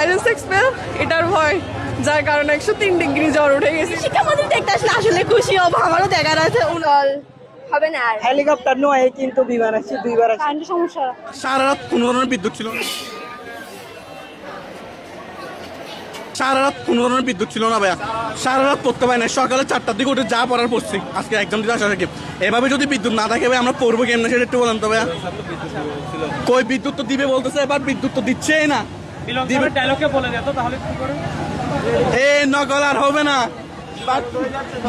Silence expel এটার ভয়, যার কারণে 103 ডিগ্রি জ্বর উঠে গেছে। শিক্ষামন্ত্রী দেখতে আসলে আসলে খুশি হব, আমারও দেখার আছে। হবে না আর হেলিকপ্টার নয় কিন্তু বিমান আসছে, দুইবার আসছে। কারেন্টের সমস্যা। সারা রাত কোনো ধরনের বিদ্যুৎ ছিল না। সারা রাত কোনো ধরনের বিদ্যুৎ ছিল না ভাইয়া, সারা রাত পড়তে পারি না। সকালে 4টার দিকে উঠে যা পড়ার পড়ছি, আজকে একদম দিতে আসা থেকে। এভাবে যদি বিদ্যুৎ না থাকে ভাই আমরা পড়বো কেমন সেটা একটু বলেন তো ভাইয়া। কই বিদ্যুৎ তো দিবে বলতেছে, এবার বিদ্যুৎ তো দিচ্ছেই না। নকল আর হবে না,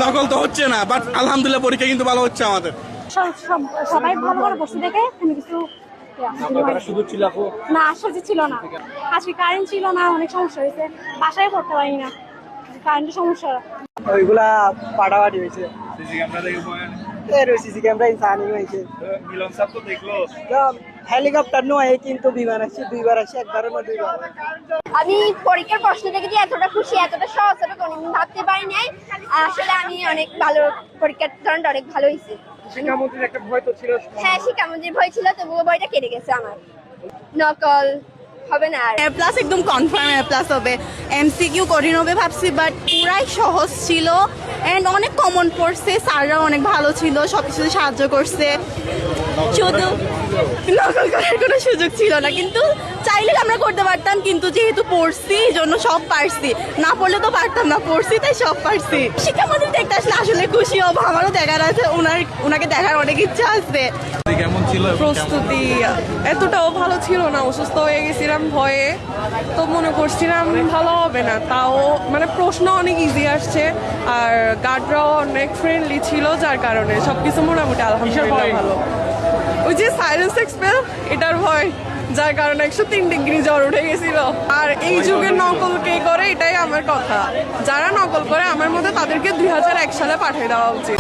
নকল তো হচ্ছে না, বাট আলহামদুলিল্লাহ পরীক্ষা কিন্তু ভালো হচ্ছে আমাদের। সবাই ভালো ভালো বসে দেখে কোনো কিছু না আশ্বাসই ছিল না। আজকে কারেন্ট ছিল না, অনেক সমস্যা হয়েছে, বাসায় পড়তে পারি না, কারেন্টের সমস্যা। ওইগুলা পাড়াবাড়ি হয়েছে, সিসি ক্যামেরা ইনসানি হয়েছে। হেলিকপ্টার নয় কিন্তু বিমান আসছে, দুইবার আসছে, একবারও না দুইবার। আমি পরীক্ষার প্রশ্ন থেকে যে এতটা খুশি, এতটা সহজ হবে কোনোদিন ভাবতে পারি নাই। আসলে আমি অনেক ভালো, পরীক্ষার ধরনটা অনেক ভালো হয়েছে। শিক্ষামন্ত্রীর একটা ভয় তো ছিল। হ্যাঁ, শিক্ষামন্ত্রীর ভয় ছিল, তবুও বইটা কেটে গেছে আমার। নকল হবে না আর। এ প্লাস একদম কনফার্ম এ প্লাস হবে। এমসিকিউ কঠিন হবে ভাবছি, বাট পুরাই সহজ ছিল এন্ড অনেক কমন পড়ছে। স্যাররাও অনেক ভালো ছিল, সবকিছুতে সাহায্য করছে। শুধু নকল করার কোনো সুযোগ ছিল না, কিন্তু চাইলে আমরা করতে পারতাম, কিন্তু যেহেতু পড়ছি এই জন্য সব পারছি। না পড়লে তো পারতাম না, পড়ছি তাই সব পারছি। শিক্ষামন্ত্রী দেখতে আসলে আসলে খুশি হব, আমারও দেখার আছে, ওনাকে দেখার অনেক ইচ্ছা আছে। প্রস্তুতি এতটাও ভালো ছিল না, অসুস্থ হয়ে গেছিলাম ভয়ে, তো মনে করছিলাম ভালো হবে না। তাও মানে প্রশ্ন অনেক ইজি আসছে, আর গার্ডরাও অনেক ফ্রেন্ডলি ছিল, যার কারণে সবকিছু মোটামুটি আলহামদুলিল্লাহ ভালো। ওই যে সাইলেন্স এক্সপেল এটার ভয়, যার কারণে 103 ডিগ্রি জ্বর উঠে গেছিল। আর এই যুগে নকল কে করে, এটাই আমার কথা। যারা নকল করে আমার মধ্যে তাদেরকে 2001 সালে পাঠিয়ে দেওয়া উচিত।